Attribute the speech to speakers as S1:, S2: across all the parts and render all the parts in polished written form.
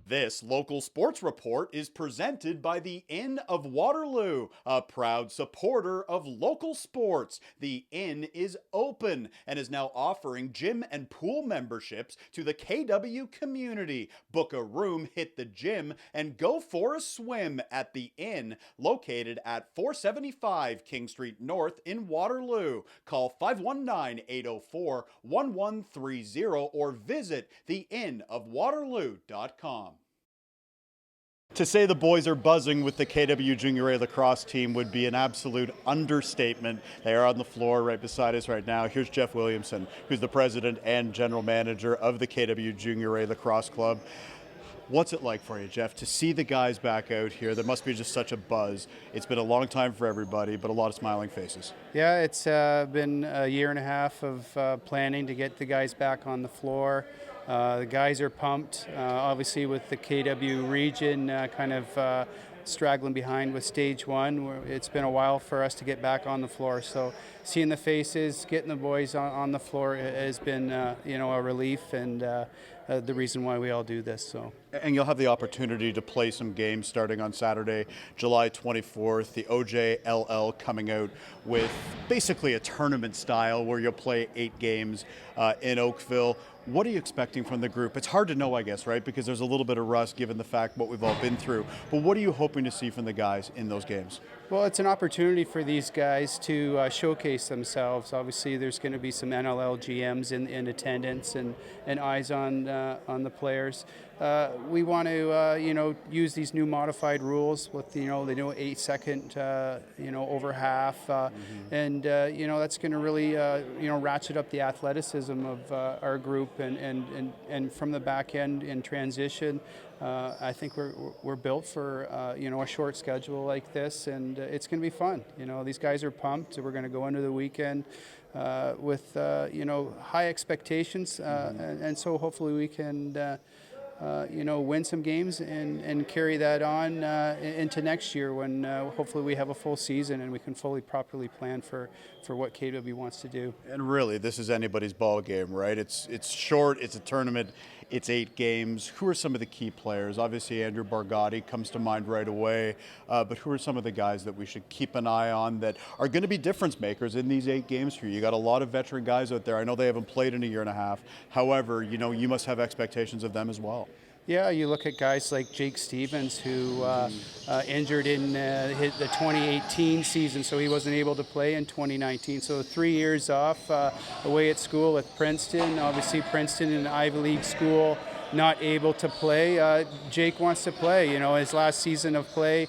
S1: This local sports report is presented by the Inn of Waterloo, a proud supporter of local sports. The Inn is open and is now offering gym and pool memberships to the KW community. Book a room, hit the gym, and go for a swim at the Inn, located at 475 King Street North in Waterloo. Call 519-804-1130 or visit theinnofwaterloo.com. To say the boys are buzzing with the KW Junior A Lacrosse team would be an absolute understatement. They are on the floor right beside us right now. Here's Jeff Williamson, who's the president and general manager of the KW Junior A Lacrosse Club. What's it like for you, Jeff, to see the guys back out here? There must be just such a buzz. It's been a long time for everybody, but a lot of smiling faces.
S2: Yeah, it's been a year and a half of planning to get the guys back on the floor. The guys are pumped, obviously with the KW region kind of straggling behind with stage one. It's been a while for us to get back on the floor, so seeing the faces, getting the boys on the floor has been a relief, and the reason why we all do this. So.
S1: And you'll have the opportunity to play some games starting on Saturday, July 24th. The OJLL coming out with basically a tournament style where you'll play 8 games in Oakville. What are you expecting from the group? It's hard to know, I guess, right? Because there's a little bit of rust given the fact what we've all been through. But what are you hoping to see from the guys in those games?
S2: Well, it's an opportunity for these guys to showcase themselves. Obviously, there's going to be some NLL GMs in attendance and eyes on the players. We want to, use these new modified rules with the new 8-second, over half, and that's going to really, ratchet up the athleticism of our group, and from the back end in transition. I think we're built for a short schedule like this, and it's going to be fun. These guys are pumped. We're going to go into the weekend with high expectations, and so hopefully we can win some games and carry that on into next year when hopefully we have a full season and we can fully properly plan for what KW wants to do.
S1: And really, this is anybody's ball game, right? It's short, it's a tournament, it's 8 games. Who are some of the key players? Obviously, Andrew Bargotti comes to mind right away, but who are some of the guys that we should keep an eye on that are going to be difference makers in these 8 games for you? You got a lot of veteran guys out there. I know they haven't played in a year and a half. However, you must have expectations of them as well.
S2: Yeah, you look at guys like Jake Stevens, who injured in the 2018 season, so he wasn't able to play in 2019. So 3 years off away at school with Princeton. Obviously, Princeton, an Ivy League school, not able to play. Jake wants to play. His last season of play,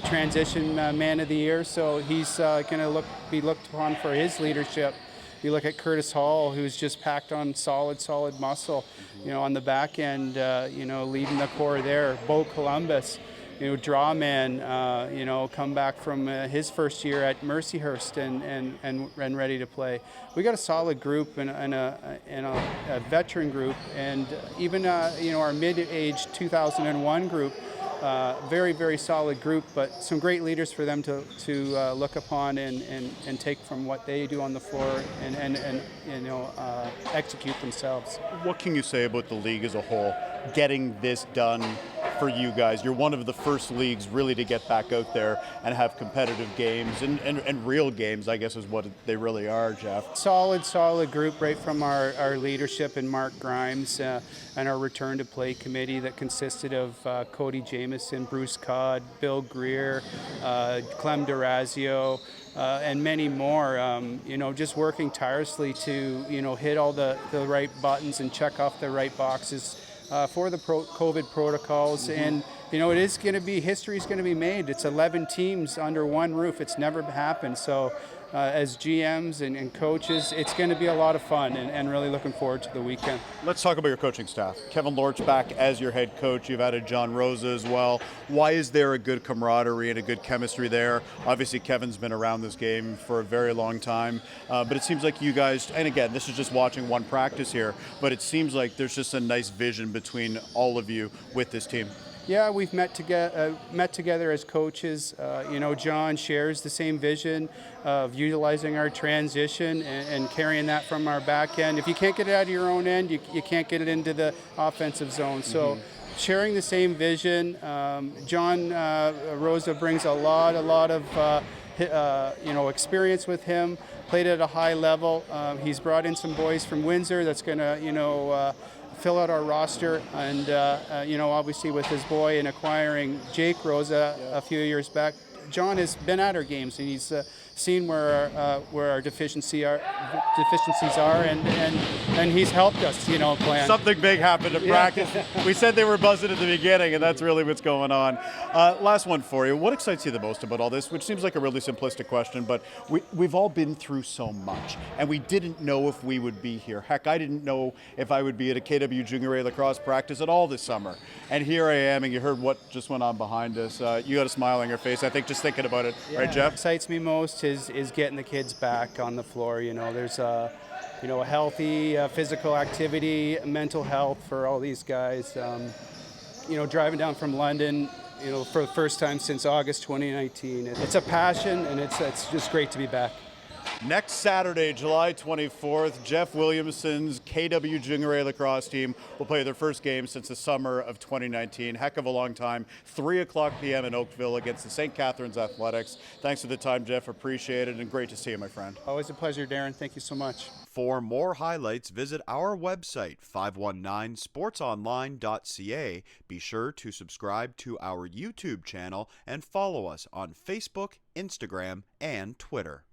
S2: transition man of the year. So he's going to be looked upon for his leadership. You look at Curtis Hall, who's just packed on solid muscle, on the back end, leading the core there. Bo Columbus, draw man, come back from his first year at Mercyhurst and ready to play. We got a solid group and a veteran group, and even our mid-age 2001 group. Very, very solid group, but some great leaders for them to look upon and take from what they do on the floor and execute themselves.
S1: What can you say about the league as a whole, getting this done for you guys? You're one of the first leagues really to get back out there and have competitive games and real games, I guess is what they really are, Jeff.
S2: Solid group right from our leadership and Mark Grimes and our return to play committee that consisted of Cody Jamieson, Bruce Codd, Bill Greer, Clem Durazio, and many more, just working tirelessly to, hit all the right buttons and check off the right boxes for the COVID protocols. And, it is going to be, history is going to be made. It's 11 teams under one roof. It's never happened. So as GMs and coaches, it's going to be a lot of fun and really looking forward to the weekend.
S1: Let's talk about your coaching staff. Kevin Lorch back as your head coach. You've added John Rosa as well. Why is there a good camaraderie and a good chemistry there? Obviously, Kevin's been around this game for a very long time, but it seems like you guys, and again, this is just watching one practice here, but it seems like there's just a nice vision between all of you with this team.
S2: Yeah, we've met together as coaches. John shares the same vision of utilizing our transition and carrying that from our back end. If you can't get it out of your own end, you can't get it into the offensive zone. So sharing the same vision. John Rosa brings a lot of experience with him. Played at a high level. He's brought in some boys from Windsor that's going to fill out our roster, and obviously with his boy in acquiring Jake Rosa a few years back, John has been at our games and he's seen where our deficiencies are, and he's helped us, plan.
S1: Something big happened at practice. We said they were buzzing at the beginning, and that's really what's going on. Last one for you. What excites you the most about all this? Which seems like a really simplistic question, but we've all been through so much, and we didn't know if we would be here. Heck, I didn't know if I would be at a KW Junior A Lacrosse practice at all this summer. And here I am, and you heard what just went on behind us. You got a smile on your face, I think, just thinking about it. Right, Jeff?
S2: What excites me most is getting the kids back on the floor. There's a healthy physical activity, mental health for all these guys. Driving down from London, for the first time since August 2019. It's a passion, and it's just great to be back.
S1: Next Saturday, July 24th, Jeff Williamson's KW Junior A Lacrosse team will play their first game since the summer of 2019. Heck of a long time. 3:00 p.m. in Oakville against the St. Catharines Athletics. Thanks for the time, Jeff. Appreciate it, and great to see you, my friend.
S2: Always a pleasure, Darren. Thank you so much.
S1: For more highlights, visit our website, 519sportsonline.ca. Be sure to subscribe to our YouTube channel and follow us on Facebook, Instagram, and Twitter.